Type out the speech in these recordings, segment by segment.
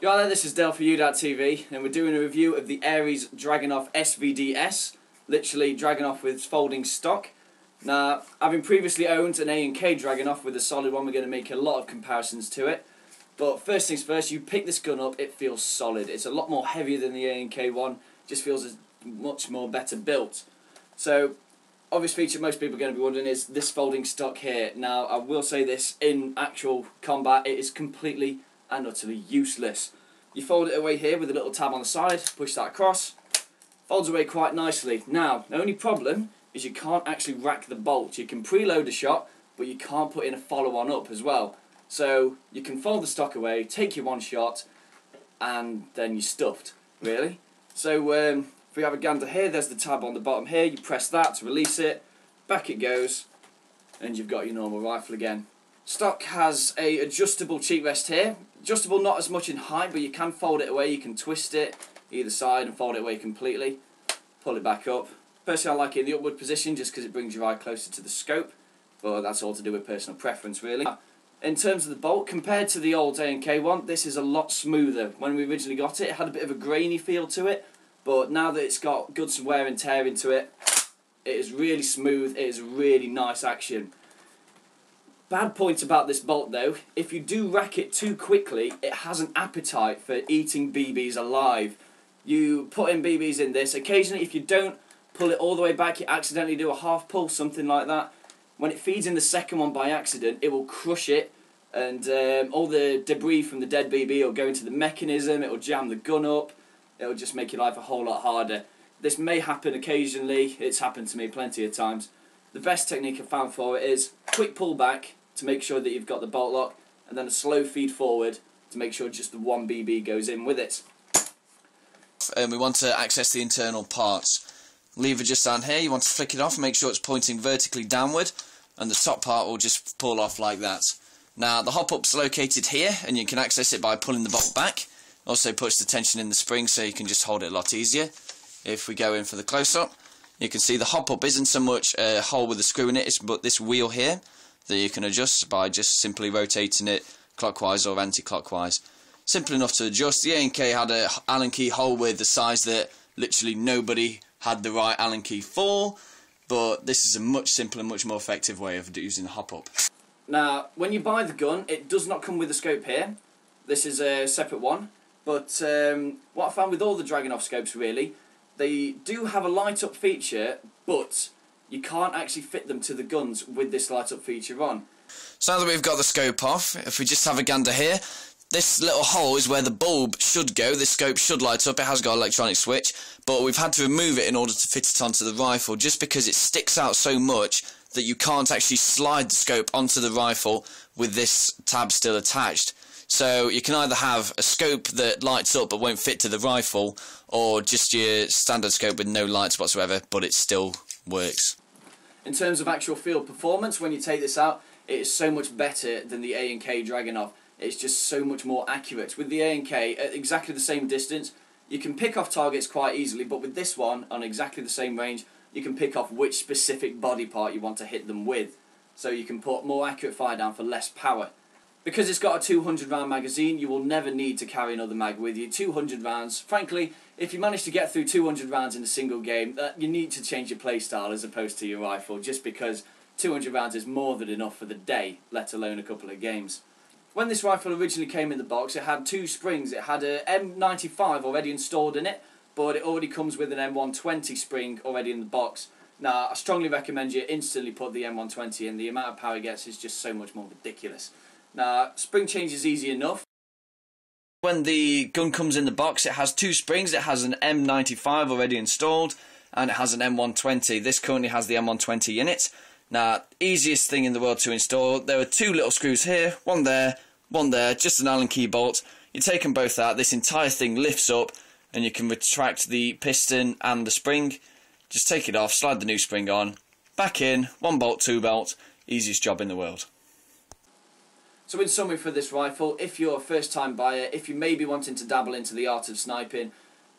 Hi there, this is Dale for U.TV, and we're doing a review of the ARES Dragunov SVDS, literally Dragunov with folding stock. Now, having previously owned an A&K Dragunov with a solid one, we're going to make a lot of comparisons to it. But first things first, you pick this gun up, it feels solid. It's a lot more heavier than the A&K one, just feels much more better built. So, obvious feature most people are going to be wondering is this folding stock here. Now, I will say this, in actual combat, it is completely and utterly useless. You fold it away here with a little tab on the side, push that across, folds away quite nicely. Now, the only problem is you can't actually rack the bolt. You can preload a shot, but you can't put in a follow-on up as well. So you can fold the stock away, take your one shot, and then you're stuffed, really. So if we have a gander here, there's the tab on the bottom here, you press that to release it, back it goes, and you've got your normal rifle again. Stock has a adjustable cheek rest here. Adjustable not as much in height, but you can fold it away, you can twist it either side and fold it away completely. Pull it back up. Personally I like it in the upward position just because it brings your eye closer to the scope, but that's all to do with personal preference really. In terms of the bolt, compared to the old A&K one, this is a lot smoother. When we originally got it, it had a bit of a grainy feel to it, but now that it's got good some wear and tear into it, it is really smooth, it is really nice action. Bad point about this bolt though, if you do rack it too quickly, it has an appetite for eating BBs alive. You put in BBs in this, occasionally if you don't pull it all the way back, you accidentally do a half pull, something like that. When it feeds in the second one by accident, it will crush it, and all the debris from the dead BB will go into the mechanism, it will jam the gun up, it will just make your life a whole lot harder. This may happen occasionally, it's happened to me plenty of times. The best technique I've found for it is quick pull back to make sure that you've got the bolt lock, and then a slow feed forward to make sure just the one BB goes in with it. We want to access the internal parts. Lever just down here, you want to flick it off and make sure it's pointing vertically downward, and the top part will just pull off like that. Now the hop-up's located here, and you can access it by pulling the bolt back. Also puts the tension in the spring so you can just hold it a lot easier. If we go in for the close-up, you can see the hop-up isn't so much a hole with a screw in it, but this wheel here that you can adjust by just simply rotating it clockwise or anti-clockwise. Simple enough to adjust. The A&K had a Allen key hole with the size that literally nobody had the right Allen key for, but this is a much simpler, much more effective way of using the hop-up. Now, when you buy the gun, it does not come with a scope here. This is a separate one, but what I found with all the Dragunov scopes really, they do have a light-up feature, but you can't actually fit them to the guns with this light-up feature on. So now that we've got the scope off, if we just have a gander here, this little hole is where the bulb should go. This scope should light up. It has got an electronic switch, but we've had to remove it in order to fit it onto the rifle just because it sticks out so much that you can't actually slide the scope onto the rifle with this tab still attached. So you can either have a scope that lights up but won't fit to the rifle, or just your standard scope with no lights whatsoever, but it still works. In terms of actual field performance, when you take this out, it is so much better than the A&K Dragunov. It's just so much more accurate. With the A&K, at exactly the same distance, you can pick off targets quite easily, but with this one, on exactly the same range, you can pick off which specific body part you want to hit them with. So you can put more accurate fire down for less power. Because it's got a 200 round magazine, you will never need to carry another mag with you. 200 rounds. Frankly, if you manage to get through 200 rounds in a single game, you need to change your playstyle as opposed to your rifle, just because 200 rounds is more than enough for the day, let alone a couple of games. When this rifle originally came in the box, it had two springs. It had a M95 already installed in it, but it already comes with an M120 spring already in the box. Now, I strongly recommend you instantly put the M120 in. The amount of power it gets is just so much more ridiculous. Now, spring change is easy enough. When the gun comes in the box, it has two springs. It has an M95 already installed, and it has an M120. This currently has the M120 in it. Now, easiest thing in the world to install. There are two little screws here, one there, just an Allen key bolt. You take them both out, this entire thing lifts up, and you can retract the piston and the spring. Just take it off, slide the new spring on, back in, one bolt, two bolt, easiest job in the world. So in summary for this rifle, if you're a first time buyer, if you may be wanting to dabble into the art of sniping,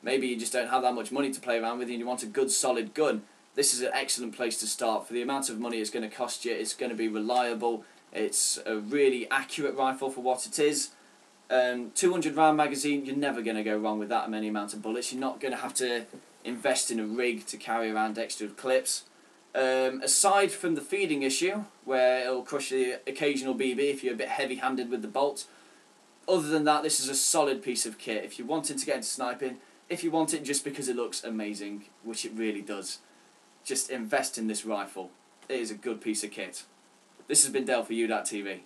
maybe you just don't have that much money to play around with and you want a good solid gun, this is an excellent place to start. For the amount of money it's going to cost you, it's going to be reliable, it's a really accurate rifle for what it is, 200 round magazine, you're never going to go wrong with that many amount of bullets. You're not going to have to invest in a rig to carry around extra clips. Aside from the feeding issue, where it'll crush the occasional BB if you're a bit heavy-handed with the bolt, other than that, this is a solid piece of kit. If you're wanting to get into sniping, if you want it just because it looks amazing, which it really does, just invest in this rifle. It is a good piece of kit. This has been Dale for U.TV.